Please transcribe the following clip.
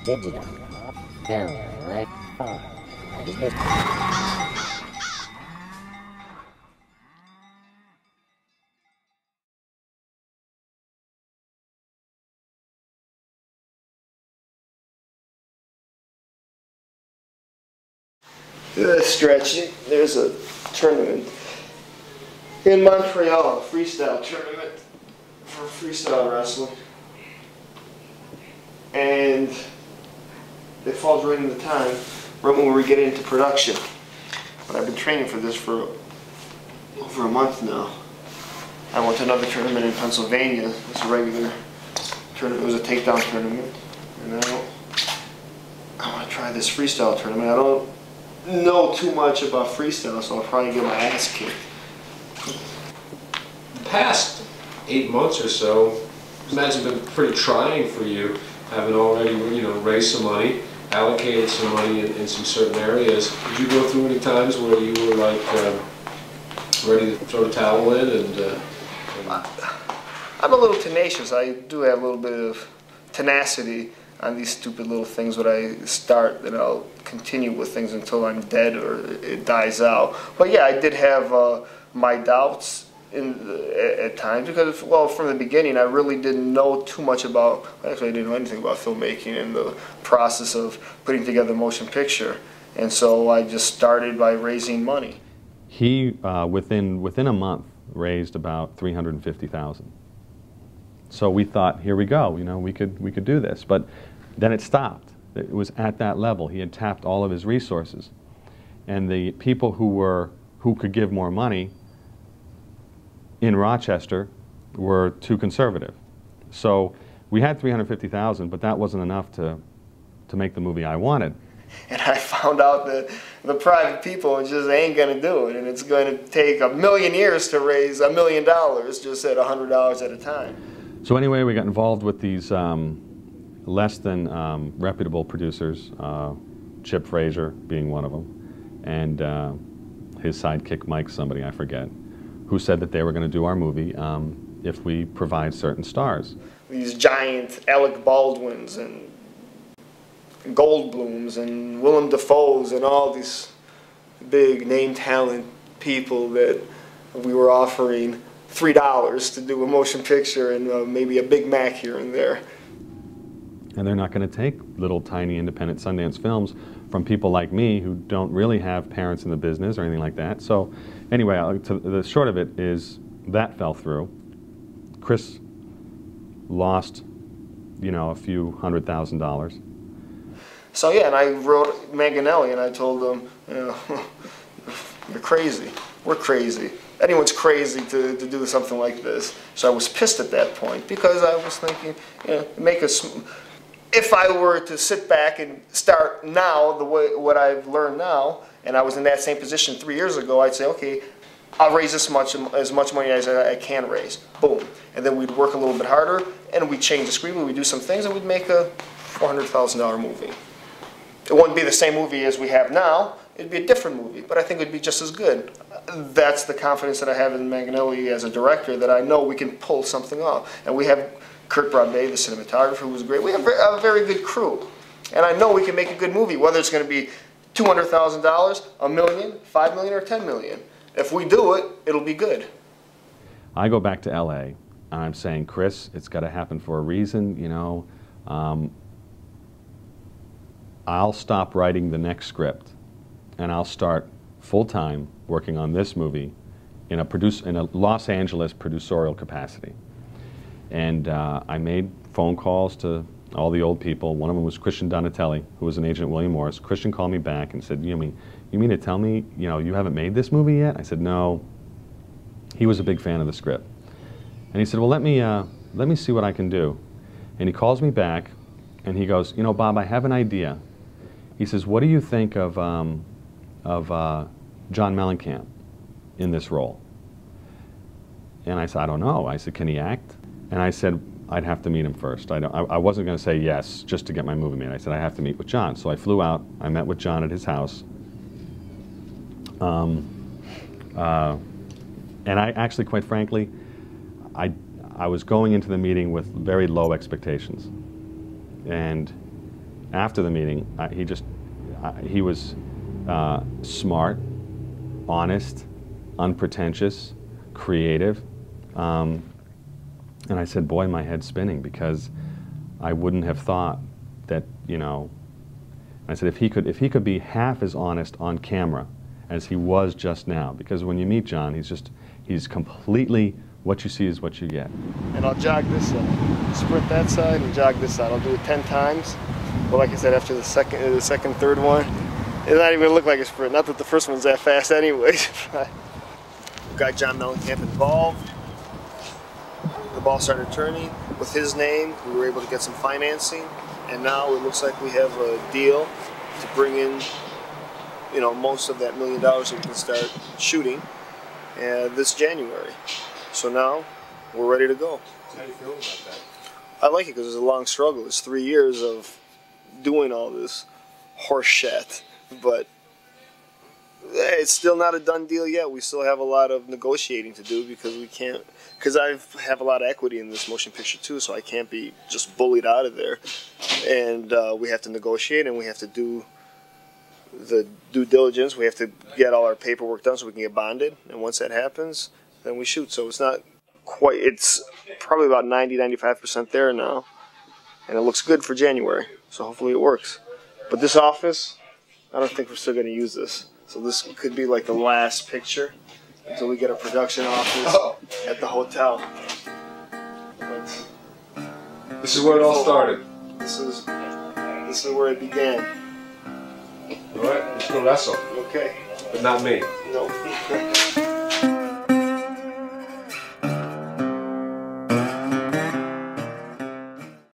digital, film, like phone. Stretching. There's a tournament in Montreal, a freestyle tournament for freestyle wrestling, and it falls right into time, right when we get into production. But I've been training for this for over a month now. I went to another tournament in Pennsylvania. It's a regular tournament. It was a takedown tournament, and I want to try this freestyle tournament. I don't know too much about freestyle, so I'll probably get my ass kicked. The past 8 months or so, I imagine been pretty trying for you, having already, raised some money, allocated some money in some certain areas. Did you go through any times where you were like ready to throw the towel in? And I'm a little tenacious. I do have a little bit of tenacity on these stupid little things. When I start, then I'll continue with things until I'm dead or it dies out. But yeah, I did have my doubts at times because, well, from the beginning I really didn't know too much about, actually I didn't know anything about filmmaking and the process of putting together a motion picture. And so I just started by raising money. He, within a month, raised about $350,000. So we thought, here we go, we could do this. But then it stopped. It was at that level. He had tapped all of his resources. And the people who could give more money in Rochester were too conservative. So we had $350,000, but that wasn't enough to make the movie I wanted. And I found out that the private people just ain't going to do it, and it's going to take 1,000,000 years to raise $1 million just at $100 at a time. So anyway, we got involved with these less than reputable producers, Chip Frazier being one of them, and his sidekick Mike somebody, I forget, who said that they were going to do our movie if we provide certain stars. These giant Alec Baldwins and Goldblums and Willem Dafoes and all these big name talent people that we were offering $3 to do a motion picture and maybe a Big Mac here and there. And they're not going to take little tiny independent Sundance films from people like me who don't really have parents in the business or anything like that. So anyway, the short of it is that fell through. Chris lost, a few $100,000. So yeah, and I wrote Manganelli and I told him, you're crazy. We're crazy. Anyone's crazy to do something like this. So I was pissed at that point because I was thinking, if I were to sit back and start now what I've learned now, and I was in that same position 3 years ago, I'd say, okay, I'll raise as much money as I can raise. Boom. And then we'd work a little bit harder, and we'd change the screenplay, we'd do some things, and we'd make a $400,000 movie. It wouldn't be the same movie as we have now. It'd be a different movie, but I think it'd be just as good. That's the confidence that I have in Manganelli as a director, that I know we can pull something off. And we have Kurt Brabe, the cinematographer, who was great. We have a very good crew. And I know we can make a good movie, whether it's going to be $200,000, $1 million, $5 million, or $10 million. If we do it, it'll be good. I go back to LA, and I'm saying, Chris, it's got to happen for a reason, I'll stop writing the next script, and I'll start full-time working on this movie in a Los Angeles producerial capacity. And I made phone calls to all the old people. One of them was Christian Donatelli, who was an agent at William Morris. Christian called me back and said, you mean to tell me, you haven't made this movie yet? I said, no. He was a big fan of the script. And he said, well, let me see what I can do. And he calls me back, and he goes, Bob, I have an idea. He says, what do you think of John Mellencamp in this role? And I said, I don't know. I said, can he act? And I said, I'd have to meet him first. I wasn't going to say yes just to get my movie made. I said, I have to meet with John. So I flew out. I met with John at his house. And I actually, quite frankly, I was going into the meeting with very low expectations. And after the meeting, he was smart, honest, unpretentious, creative. And I said, boy, my head's spinning, because I wouldn't have thought that, you know, I said, if he could be half as honest on camera as he was just now, because when you meet John, he's completely, what you see is what you get. And I'll jog this side, sprint that side, and jog this side. I'll do it 10 times. But like I said, after the second, third one, it's not even gonna look like a sprint. Not that the first one's that fast anyways. We've got John Mellencamp involved. The ball started turning. With his name, we were able to get some financing, and now it looks like we have a deal to bring in, you know, most of that $1 million so we can start shooting this January. So now we're ready to go. How do you feel about that? I like it because it's a long struggle. It's 3 years of doing all this horse shit, but it's still not a done deal yet. We still have a lot of negotiating to do because we can't, because I have a lot of equity in this motion picture too, so I can't be just bullied out of there. And we have to negotiate, and we have to do the due diligence. We have to get all our paperwork done so we can get bonded, and once that happens, then we shoot. So it's not quite, it's probably about 90-95% there now, and it looks good for January, so hopefully it works. But this office, I don't think we're still going to use this. So this could be like the last picture until we get a production office at the hotel. But this is where it all started. This is where it began. All right, let's go wrestle. Okay. But not me. No.